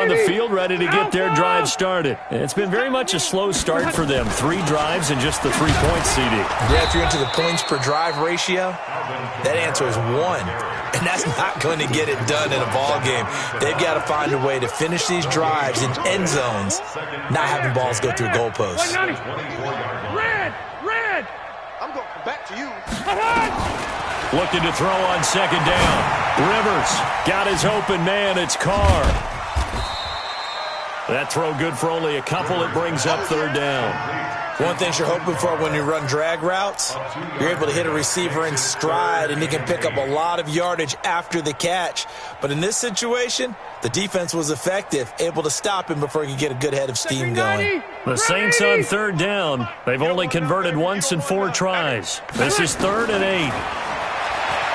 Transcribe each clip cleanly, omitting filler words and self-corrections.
On the field, ready to get their drive started. It's been very much a slow start for them. 3 drives and just the 3 points, CD. Yeah, if you're into the points per drive ratio, that answer is 1. And that's not going to get it done in a ball game. They've got to find a way to finish these drives in end zones, not having balls go through goalposts. Red! I'm going back to you. Looking to throw on second down. Rivers got his open man. It's Carr. That throw good for only a couple. It brings up third down. One thing you're hoping for when you run drag routes, you're able to hit a receiver in stride, and he can pick up a lot of yardage after the catch. But in this situation, the defense was effective, able to stop him before he could get a good head of steam going. The Saints on third down. They've only converted once in 4 tries. This is 3rd and 8.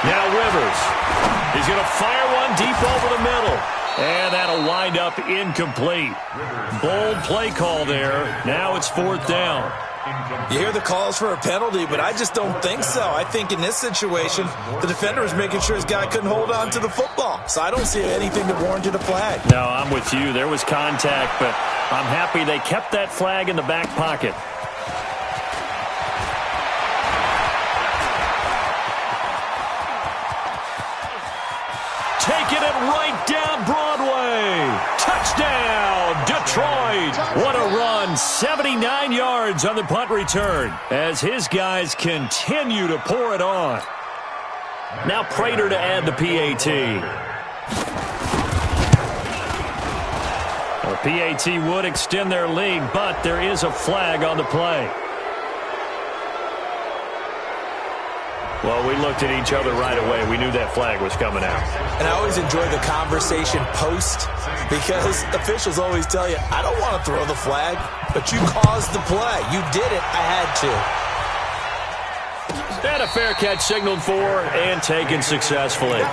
Now Rivers. He's going to fire one deep over the middle. And that'll wind up incomplete. Bold play call there. Now it's 4th down. You hear the calls for a penalty, but I just don't think so. I think in this situation, the defender was making sure his guy couldn't hold on to the football. So I don't see anything that warranted a flag. No, I'm with you. There was contact, but I'm happy they kept that flag in the back pocket. Taking it right down Broadway. Touchdown, Detroit. What a run. 79 yards on the punt return as his guys continue to pour it on. Now Prater to add the PAT. The PAT would extend their lead, but there is a flag on the play. Well, we looked at each other right away. We knew that flag was coming out. And I always enjoy the conversation post because officials always tell you, I don't want to throw the flag, but you caused the play. You did it. I had to. And a fair catch signaled for and taken successfully. The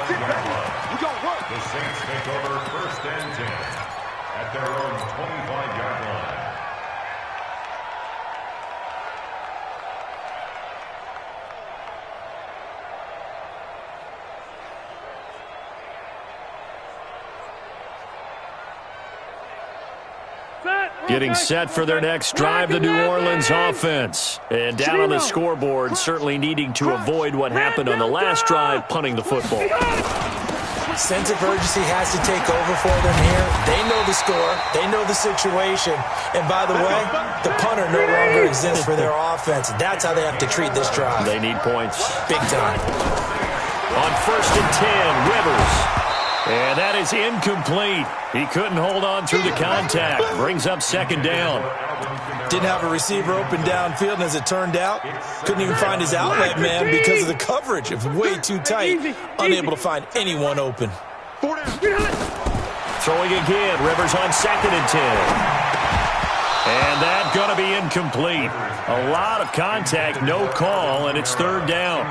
Saints take over 1st and 10 at their own 25-yard line. Getting set for their next drive, the New Orleans offense. And down on the scoreboard, certainly needing to avoid what happened on the last drive, punting the football. Sense of urgency has to take over for them here. They know the score. They know the situation. And by the way, the punter no longer exists for their offense. That's how they have to treat this drive. They need points. Big time. On 1st and 10, Rivers. And that is incomplete. He couldn't hold on through the contact. Brings up second down. Didn't have a receiver open downfield, and as it turned out, couldn't even find his outlet man because of the coverage. It was way too tight. Unable to find anyone open. Throwing again. Rivers on 2nd and 10. And that's going to be incomplete. A lot of contact, no call, and it's 3rd down.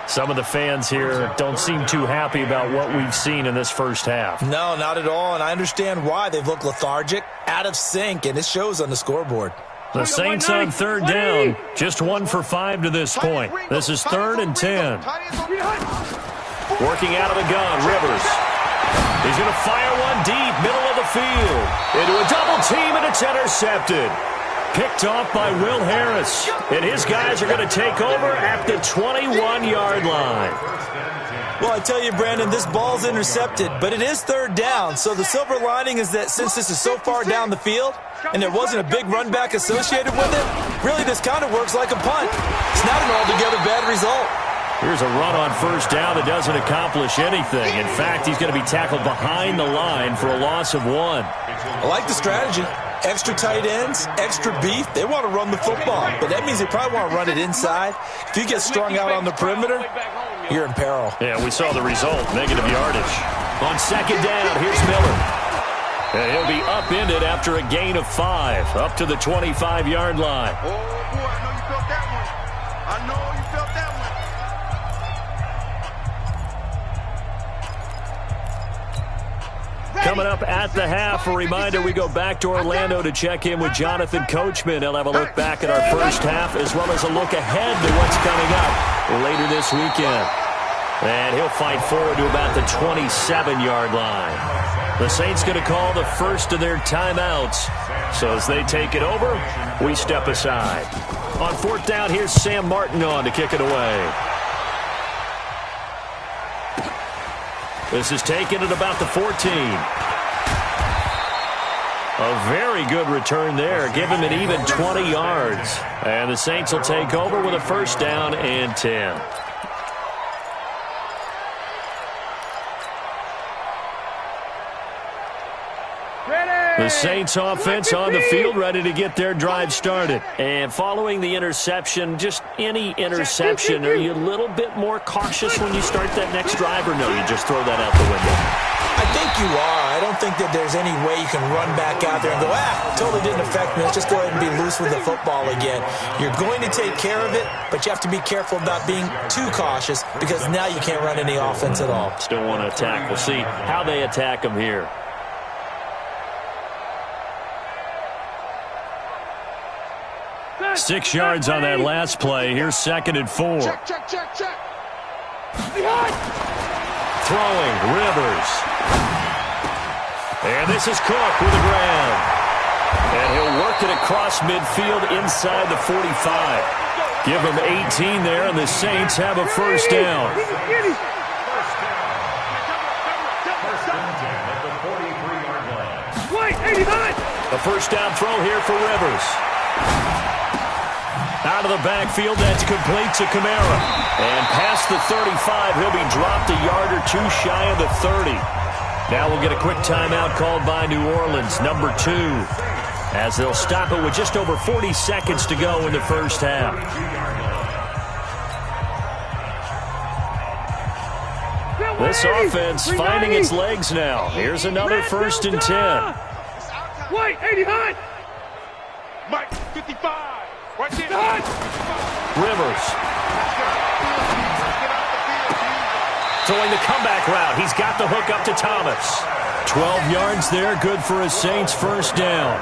Some of the fans here don't seem too happy about what we've seen in this first half. No, not at all, and I understand why. They've looked lethargic, out of sync, and it shows on the scoreboard. The Saints on 3rd down, just 1 for 5 to this point. This is 3rd and 10. Working out of the gun, Rivers. He's going to fire one deep, middle of the field. Into a double team, and it's intercepted. Picked off by Will Harris. And his guys are going to take over at the 21-yard line. Well, I tell you, Brandon, this ball's intercepted, but it is 3rd down. So the silver lining is that since this is so far down the field and there wasn't a big run back associated with it, really this kind of works like a punt. It's not an altogether bad result. Here's a run on 1st down that doesn't accomplish anything. In fact, he's going to be tackled behind the line for a loss of 1. I like the strategy. Extra tight ends, extra beef. They want to run the football, but that means they probably want to run it inside. If you get strung out on the perimeter, you're in peril. Yeah, we saw the result, negative yardage. On 2nd down, here's Miller. And he'll be upended after a gain of 5, up to the 25-yard line. Oh, boy, I know you felt that one. I know you felt that one. Coming up at the half, a reminder, we go back to Orlando to check in with Jonathan Coachman. He'll have a look back at our first half as well as a look ahead to what's coming up later this weekend. And he'll fight forward to about the 27-yard line. The Saints going to call the first of their timeouts. So as they take it over, we step aside. On fourth down, here's Sam Martin on to kick it away. This is taken at about the 14. A very good return there. Give him an even 20 yards. And the Saints will take over with a first down and 10. The Saints offense on the field, ready to get their drive started. And following the interception, just any interception, are you a little bit more cautious when you start that next drive, or no, you just throw that out the window? I think you are. I don't think that there's any way you can run back out there and go, totally didn't affect me. Let's just go ahead and be loose with the football again. You're going to take care of it, but you have to be careful about being too cautious because now you can't run any offense at all. Still want to attack. We'll see how they attack them here. Six yards on that last play. Here's 2nd and 4. Check. Throwing, Rivers. And this is Cook with the ground. And he'll work it across midfield inside the 45. Give him 18 there, and the Saints have a first down. A first down throw here for Rivers. Out of the backfield, that's complete to Kamara. And past the 35, he'll be dropped a yard or two shy of the 30. Now we'll get a quick timeout called by New Orleans, number 2, as they'll stop it with just over 40 seconds to go in the first half. This offense finding its legs now. Here's another 1st and 10. Wait, 89. Mike, 55. Right there. Rivers. Throwing the comeback route. He's got the hook up to Thomas. 12 yards there, good for a Saints first down.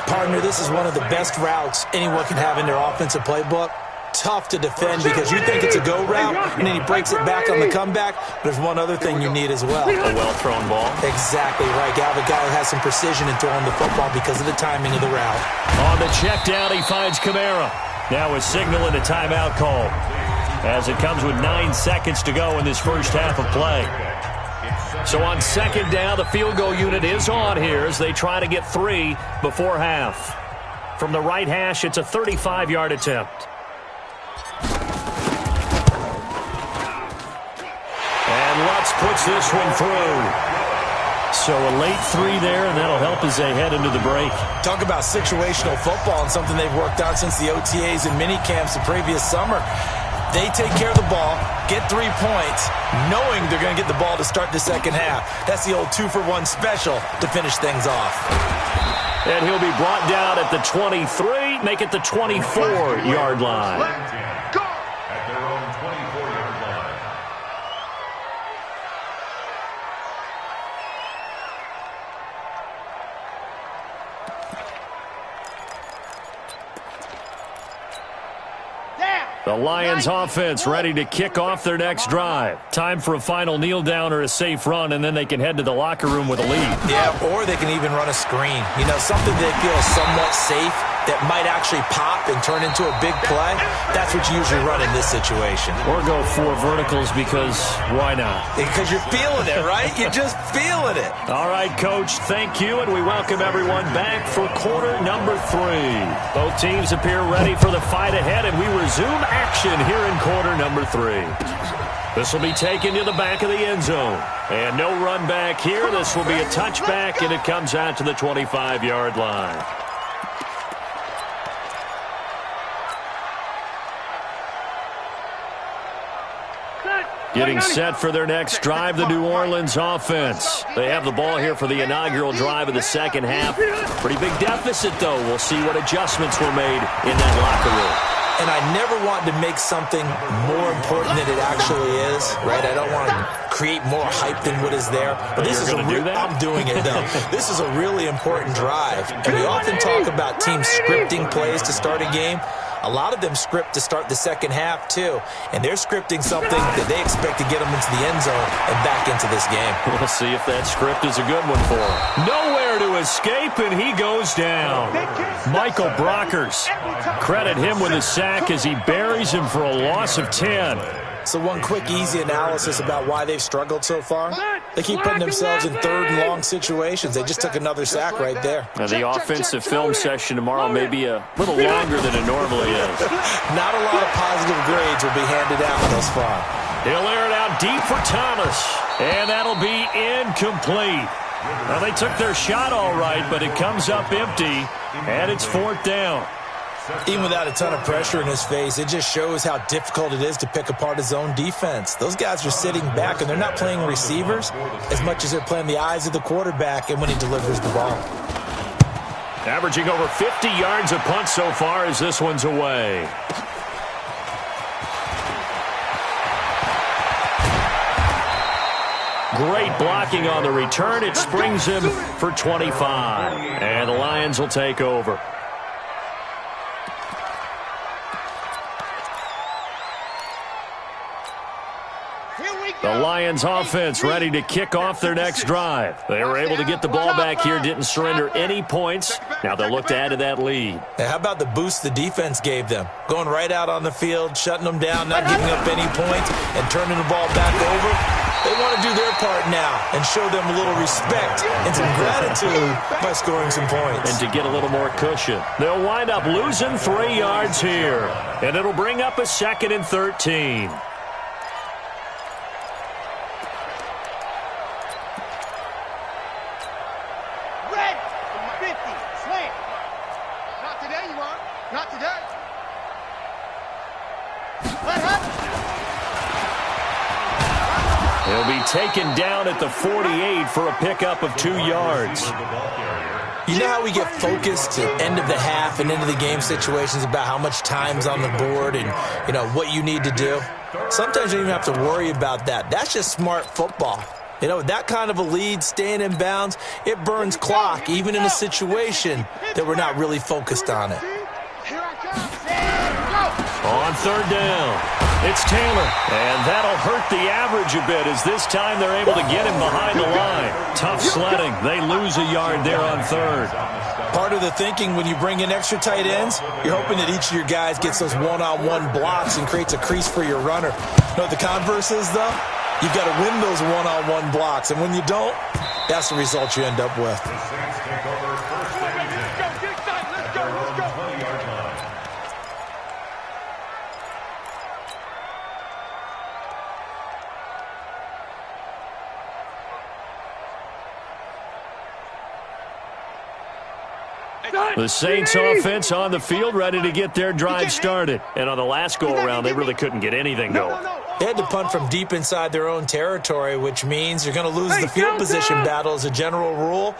Partner, this is one of the best routes anyone can have in their offensive playbook. Tough to defend because you think it's a go route, and then he breaks it back on the comeback. There's one other thing you need as well. A well-thrown ball. Exactly right. You have a guy who has some precision in throwing the football because of the timing of the route. On the check down, he finds Kamara. Now a signal and a timeout call, as it comes with 9 seconds to go in this first half of play. So on 2nd down, the field goal unit is on here as they try to get 3 before half. From the right hash, it's a 35-yard attempt. And Lutz puts this one through. So a late 3 there, and that'll help as they head into the break. Talk about situational football and something they've worked on since the OTAs and mini camps the previous summer. They take care of the ball, get 3 points, knowing they're going to get the ball to start the second half. That's the old 2-for-1 special to finish things off. And he'll be brought down at the 23, make it the 24-yard line. The Lions offense ready to kick off their next drive. Time for a final kneel down or a safe run, and then they can head to the locker room with a lead. Yeah, or they can even run a screen. You know, something they feel somewhat safe that might actually pop and turn into a big play. That's what you usually run in this situation. Or go 4 verticals because why not? Because you're feeling it, right? You're just feeling it. All right, Coach, thank you, and we welcome everyone back for quarter number 3. Both teams appear ready for the fight ahead, and we resume action here in quarter number 3. This will be taken to the back of the end zone. And no run back here. This will be a touchback, and it comes out to the 25-yard line. Getting set for their next drive, the New Orleans offense. They have the ball here for the inaugural drive of the second half. Pretty big deficit, though. We'll see what adjustments were made in that locker room. And I never want to make something more important than it actually is, right? I don't want to create more hype than what is there. But this is I'm doing it, though. This is a really important drive. And we often talk about teams scripting plays to start a game. A lot of them script to start the second half, too. And they're scripting something that they expect to get them into the end zone and back into this game. We'll see if that script is a good one for him. Nowhere to escape, and he goes down. Michael Brockers. Credit him with a sack as he buries him for a loss of 10. So one quick, easy analysis about why they've struggled so far. They keep putting themselves in third and long situations. They just took another sack right there. Now the offensive film session tomorrow may be a little longer than it normally is. Not a lot of positive grades will be handed out thus far. He'll air it out deep for Thomas, and that'll be incomplete. Now they took their shot all right, but it comes up empty, and it's fourth down. Even without a ton of pressure in his face, it just shows how difficult it is to pick apart his own defense. Those guys are sitting back, and they're not playing receivers as much as they're playing the eyes of the quarterback and when he delivers the ball. Averaging over 50 yards a punt so far as this one's away. Great blocking on the return. It springs him for 25. And the Lions will take over. The Lions offense ready to kick off their next drive. They were able to get the ball back here, didn't surrender any points. Now they'll look to add to that lead. Now, how about the boost the defense gave them? Going right out on the field, shutting them down, not giving up any points, and turning the ball back over. They want to do their part now and show them a little respect and some gratitude by scoring some points. And to get a little more cushion. They'll wind up losing 3 yards here. And it'll bring up a 2nd and 13. He'll be taken down at the 48 for a pickup of 2 yards. You know how we get focused at end of the half and into the game situations about how much time's on the board and, you know, what you need to do? Sometimes you don't even have to worry about that. That's just smart football. You know, that kind of a lead, staying in bounds, it burns clock, even in a situation that we're not really focused on it. On third down, it's Taylor, and that'll hurt the average a bit as this time they're able to get him behind the line. Tough sledding. They lose a yard there on third. Part of the thinking when you bring in extra tight ends, you're hoping that each of your guys gets those one-on-one blocks and creates a crease for your runner. You know what the converse is, though? You've got to win those one-on-one blocks, and when you don't, that's the result you end up with. The Saints offense on the field ready to get their drive started. And on the last go-around, they really couldn't get anything going. They had to punt from deep inside their own territory, which means you're going to lose the field position battle as a general rule.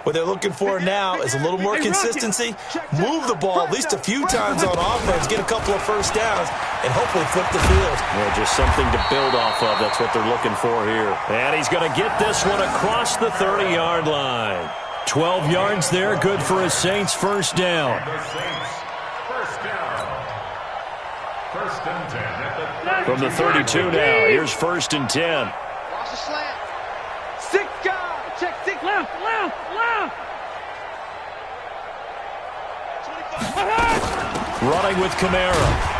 What they're looking for now is a little more consistency, move the ball at least a few times on offense, get a couple of first downs, and hopefully flip the field. Yeah, just something to build off of. That's what they're looking for here. And he's going to get this one across the 30-yard line. 12 yards there, good for a Saints first down. From the 32 now, here's 1st and 10. Watch the slant. 6 guys. Check 6. Left. Running with Kamara.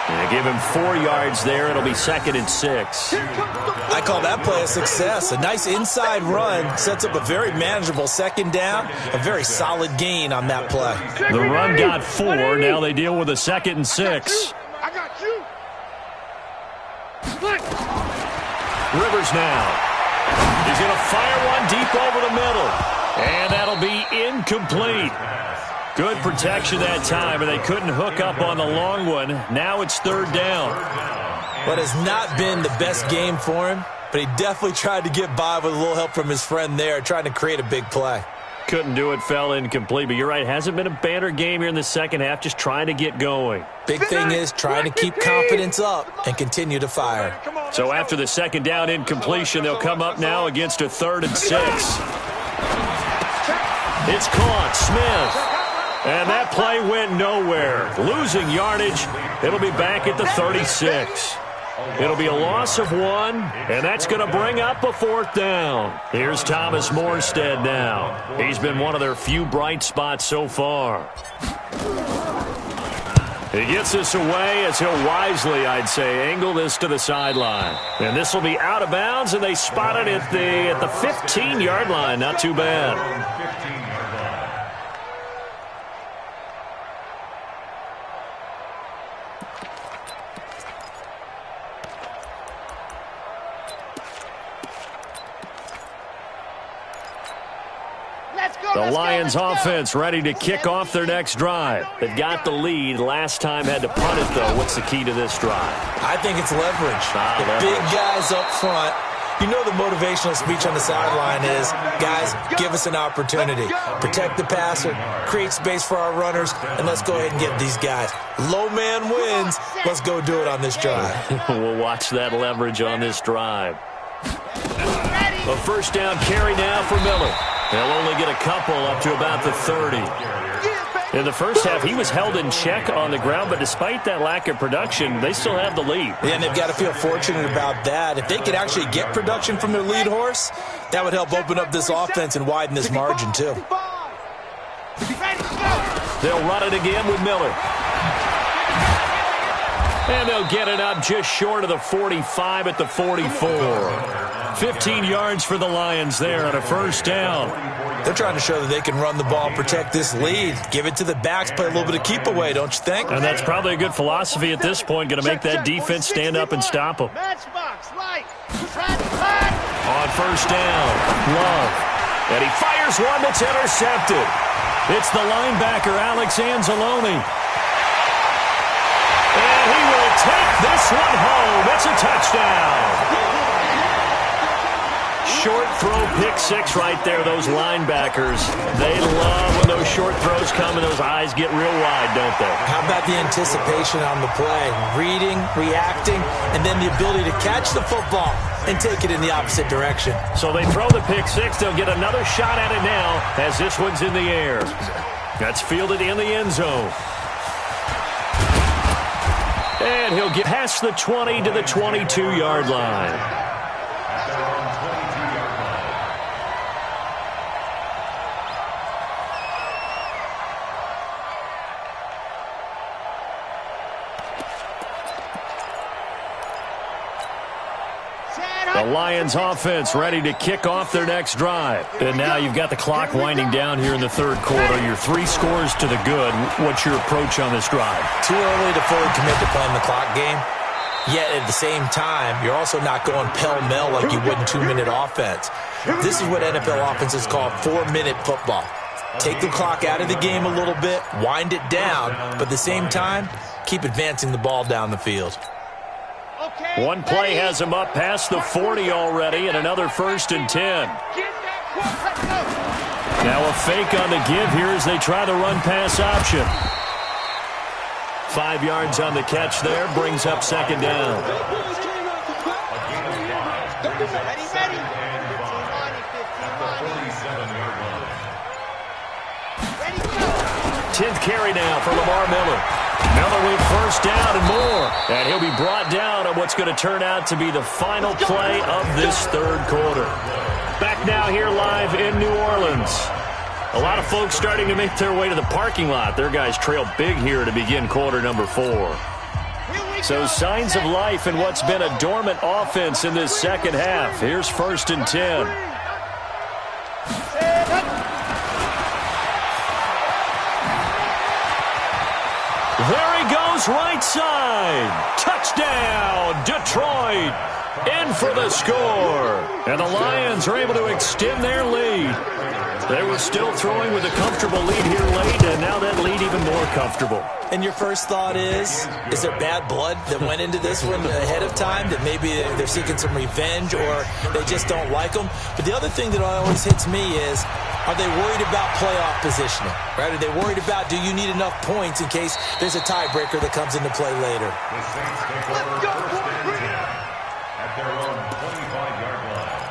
And they give him 4 yards there. It'll be 2nd and 6. I call that play a success. A nice inside run sets up a very manageable 2nd down. A very solid gain on that play. The run got 4. Now they deal with a 2nd and 6. I got you. Rivers now. He's going to fire one deep over the middle. And that'll be incomplete. Good protection that time, and they couldn't hook up on the long one. Now it's 3rd down. What has not been the best game for him, but he definitely tried to get by with a little help from his friend there, trying to create a big play. Couldn't do it, fell incomplete. But you're right, hasn't been a banner game here in the second half, just trying to get going. Big thing is trying to keep confidence up and continue to fire. So after the 2nd down incompletion, they'll come up now against a 3rd and 6. It's caught. Smith. And that play went nowhere. Losing yardage. It'll be back at the 36. It'll be a loss of 1, and that's going to bring up a 4th down. Here's Thomas Morstead now. He's been one of their few bright spots so far. He gets this away as he'll wisely, I'd say, angle this to the sideline. And this will be out of bounds, and they spot it at the 15-yard line. Not too bad. The Lions offense ready to kick off their next drive. They've got the lead. Last time had to punt it, though. What's the key to this drive? I think it's leverage. The big guys up front. You know the motivational speech on the sideline is, guys, give us an opportunity. Protect the passer, create space for our runners, and let's go ahead and get these guys. Low man wins. Let's go do it on this drive. We'll watch that leverage on this drive. A 1st down carry now for Miller. They'll only get a couple up to about the 30. In the first half, he was held in check on the ground, but despite that lack of production, they still have the lead. Yeah, and they've got to feel fortunate about that. If they could actually get production from their lead horse, that would help open up this offense and widen this margin, too. They'll run it again with Miller. And they'll get it up just short of the 45 at the 44. 15 yards for the Lions there on a 1st down. They're trying to show that they can run the ball, protect this lead. Give it to the backs, play a little bit of keep away, don't you think? And that's probably a good philosophy at this point, going to make that defense stand up and stop them. On 1st down, Love. And he fires one that's intercepted. It's the linebacker, Alex Anzalone. And he will take this one home. It's a touchdown. Short throw, pick 6 right there. Those linebackers, they love when those short throws come and those eyes get real wide, don't they? How about the anticipation on the play? Reading, reacting, and then the ability to catch the football and take it in the opposite direction. So they throw the pick 6. They'll get another shot at it now as this one's in the air. That's fielded in the end zone. And he'll get past the 20 to the 22-yard line. The Lions offense ready to kick off their next drive. And now you've got the clock winding down here in the 3rd quarter. You're 3 scores to the good. What's your approach on this drive? Too early to fully commit to playing the clock game. Yet at the same time, you're also not going pell-mell like you would in 2-minute offense. This is what NFL offenses call 4-minute football. Take the clock out of the game a little bit, wind it down, but at the same time, keep advancing the ball down the field. One play has him up past the 40 already, and another 1st and 10. Now a fake on the give here as they try the run-pass option. 5 yards on the catch there, brings up 2nd down. 10th carry now for Lamar Miller. Miller with 1st down and more. And he'll be brought down on what's going to turn out to be the final play of this 3rd quarter. Back now here live in New Orleans. A lot of folks starting to make their way to the parking lot. Their guys trail big here to begin quarter number 4. So signs of life in what's been a dormant offense in this 2nd half. Here's 1st and 10. There he goes, right side. Touchdown, Detroit. In for the score. And the Lions are able to extend their lead. They were still throwing with a comfortable lead here late, and now that lead even more comfortable. And your first thought is there bad blood that went into this one ahead of time, that maybe they're seeking some revenge or they just don't like them? But the other thing that always hits me is, are they worried about playoff positioning? Right? Are they worried about, do you need enough points in case there's a tiebreaker that comes into play later? The Saints take over 1st and 10 at their own 25-yard line.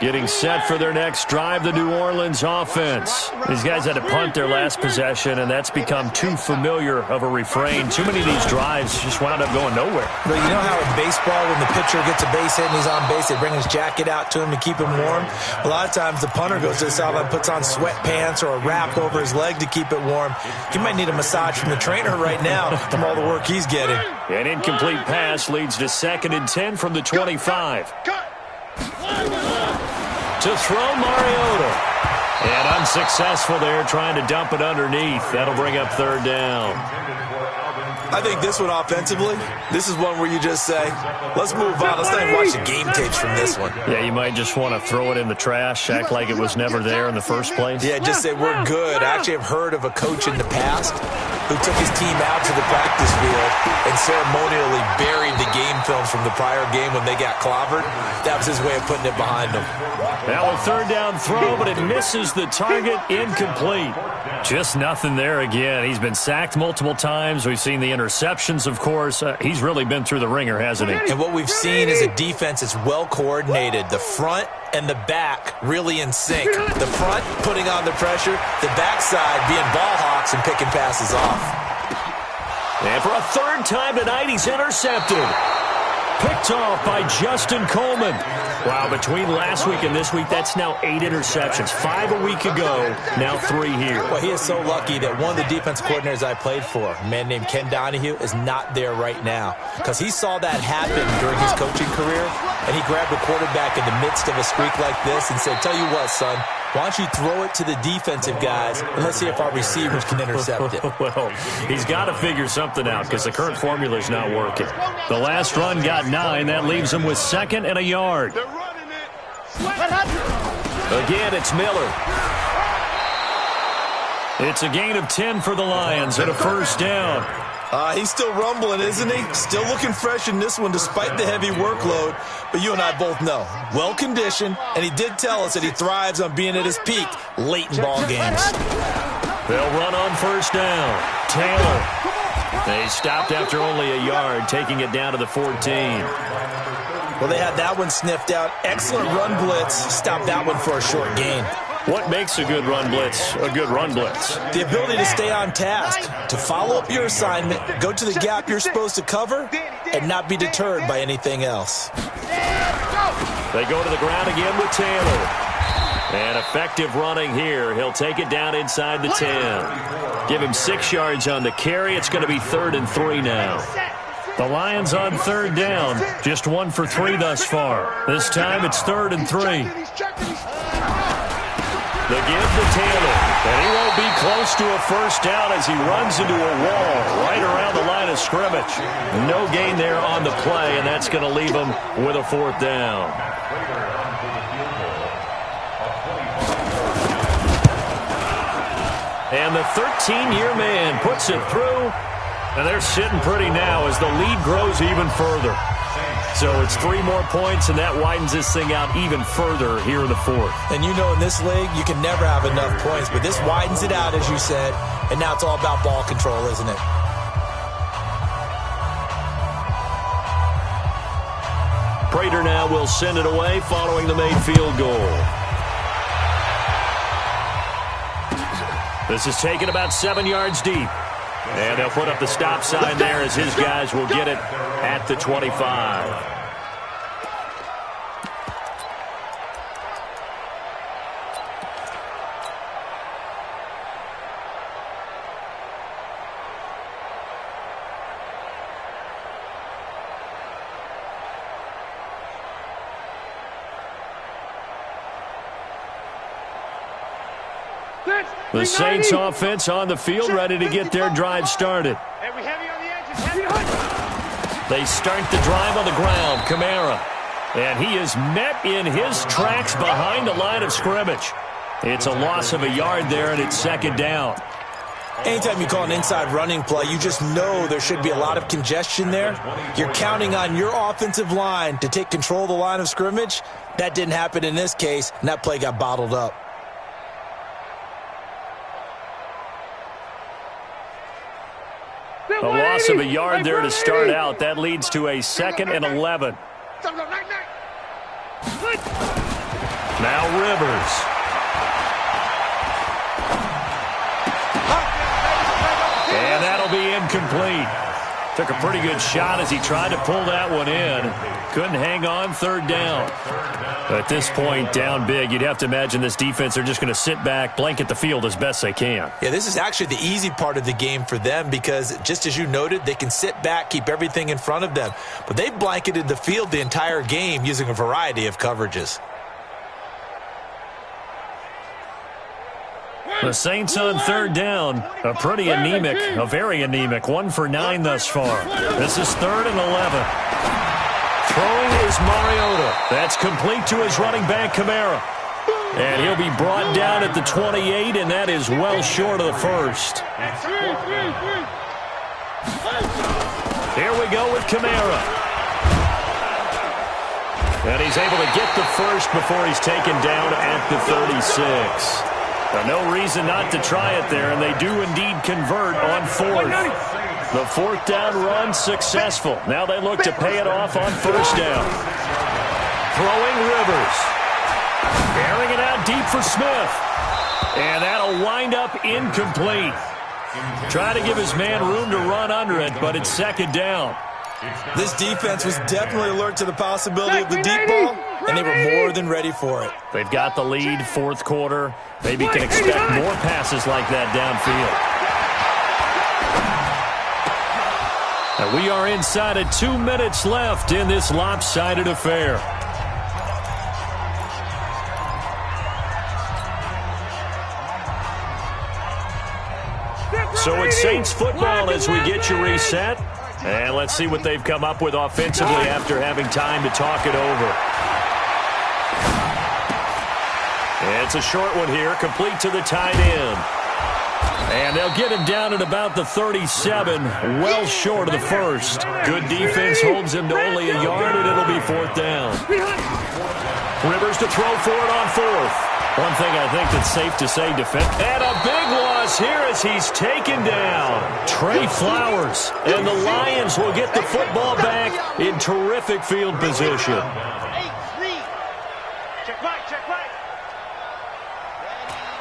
Getting set for their next drive, the New Orleans offense. These guys had to punt their last possession, and that's become too familiar of a refrain. Too many of these drives just wound up going nowhere. But you know how in baseball, when the pitcher gets a base hit and he's on base, they bring his jacket out to him to keep him warm? A lot of times the punter goes to the sideline, puts on sweatpants or a wrap over his leg to keep it warm. He might need a massage from the trainer right now from all the work he's getting. An incomplete pass leads to 2nd and 10 from the 25. To throw Mariota. And unsuccessful there, trying to dump it underneath. That'll bring up 3rd down. I think this one offensively, this is one where you just say, let's move on. Let's not even watch the game tapes from this one. Yeah, you might just want to throw it in the trash, act like it was never there in the first place. Yeah, just say we're good. I actually have heard of a coach in the past who took his team out to the practice field and ceremonially buried the game films from the prior game when they got clobbered. That was his way of putting it behind them. Now a 3rd down throw, but it misses the target, incomplete. Just nothing there again. He's been sacked multiple times. We've seen the interceptions, of course. He's really been through the ringer, hasn't he? And what we've seen is a defense that's well coordinated. The front and the back really in sync. The front putting on the pressure, the backside being ball hawks and picking passes off. And for a 3rd time tonight, he's intercepted. Picked off by Justin Coleman. Wow, between last week and this week, that's now 8 interceptions. 5 a week ago, now 3 here. Well, he is so lucky that one of the defense coordinators I played for, a man named Ken Donahue, is not there right now. Because he saw that happen during his coaching career, and he grabbed a quarterback in the midst of a streak like this and said, tell you what, son, why don't you throw it to the defensive guys, and let's see if our receivers can intercept it. Well, he's got to figure something out because the current formula is not working. The last run got 9. That leaves him with 2nd and a yard. Again, it's Miller. It's a gain of 10 for the Lions and a 1st down. He's still rumbling, isn't he? Still looking fresh in this one despite the heavy workload. But you and I both know, well-conditioned, and he did tell us that he thrives on being at his peak late in ball games. They'll run on 1st down. Taylor. They stopped after only a yard, taking it down to the 14. Well, they had that one sniffed out. Excellent run blitz. Stopped that one for a short gain. What makes a good run blitz a good run blitz? The ability to stay on task, to follow up your assignment, go to the gap you're supposed to cover, and not be deterred by anything else. They go to the ground again with Taylor. And effective running here. He'll take it down inside the 10. Give him 6 yards on the carry. It's going to be 3rd and 3 now. The Lions on 3rd down. Just 1 for 3 thus far. This time it's 3rd and 3. The give to Taylor, and he won't be close to a 1st down as he runs into a wall right around the line of scrimmage. No gain there on the play, and that's going to leave him with a 4th down. And the 13-year man puts it through, and they're sitting pretty now as the lead grows even further. So it's 3 more points, and that widens this thing out even further here in the 4th. And you know in this league, you can never have enough points, but this widens it out, as you said, and now it's all about ball control, isn't it? Prater now will send it away following the made field goal. This is taken about 7 yards deep. And they'll put up the stop sign there as his guys will get it at the 25. The Saints offense on the field, ready to get their drive started. They start the drive on the ground. Kamara. And he is met in his tracks behind the line of scrimmage. It's a loss of a yard there, and it's 2nd down. Anytime you call an inside running play, you just know there should be a lot of congestion there. You're counting on your offensive line to take control of the line of scrimmage. That didn't happen in this case, and that play got bottled up. A loss of a yard there to start out. That leads to a 2nd and 11. Now Rivers. And that'll be incomplete. Took a pretty good shot as he tried to pull that one in. Couldn't hang on, third down. At this point, down big, you'd have to imagine this defense are just going to sit back, blanket the field as best they can. Yeah, this is actually the easy part of the game for them because, just as you noted, they can sit back, keep everything in front of them. But they've blanketed the field the entire game using a variety of coverages. The Saints on third down, a very anemic, 1 for 9 thus far. This is 3rd and 11. Throwing is Mariota. That's complete to his running back, Kamara. And he'll be brought down at the 28, and that is well short of the first. Here we go with Kamara. And he's able to get the first before he's taken down at the 36. No reason not to try it there, and they do indeed convert on 4th. The 4th down run successful. Now they look to pay it off on 1st down. Throwing Rivers. Airing it out deep for Smith. And that'll wind up incomplete. Try to give his man room to run under it, but it's 2nd down. This defense was definitely alert to the possibility of the deep ball, and they were more than ready for it. They've got the lead, 4th quarter. Maybe can expect more passes like that downfield. And we are inside of 2 minutes left in this lopsided affair. So it's Saints football as we get you reset. And let's see what they've come up with offensively after having time to talk it over. It's a short one here, complete to the tight end. And they'll get him down at about the 37, well short of the first. Good defense holds him to only a yard, and it'll be 4th down. Rivers to throw for it on 4th. One thing I think that's safe to say, and a big loss here as he's taken down. Trey Flowers, and the Lions will get the football back in terrific field position.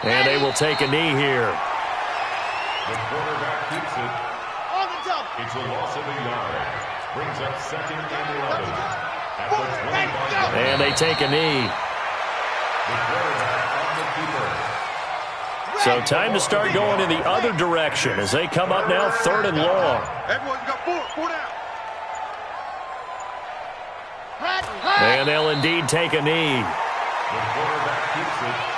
And they will take a knee here. The quarterback keeps it. It's a loss of a yard. Brings up 2nd and 11. At the 25. And they take a knee. So time to start going in the other direction as they come up now 3rd and long. Everyone got 4 down. And they'll indeed take a knee. The quarterback keeps it.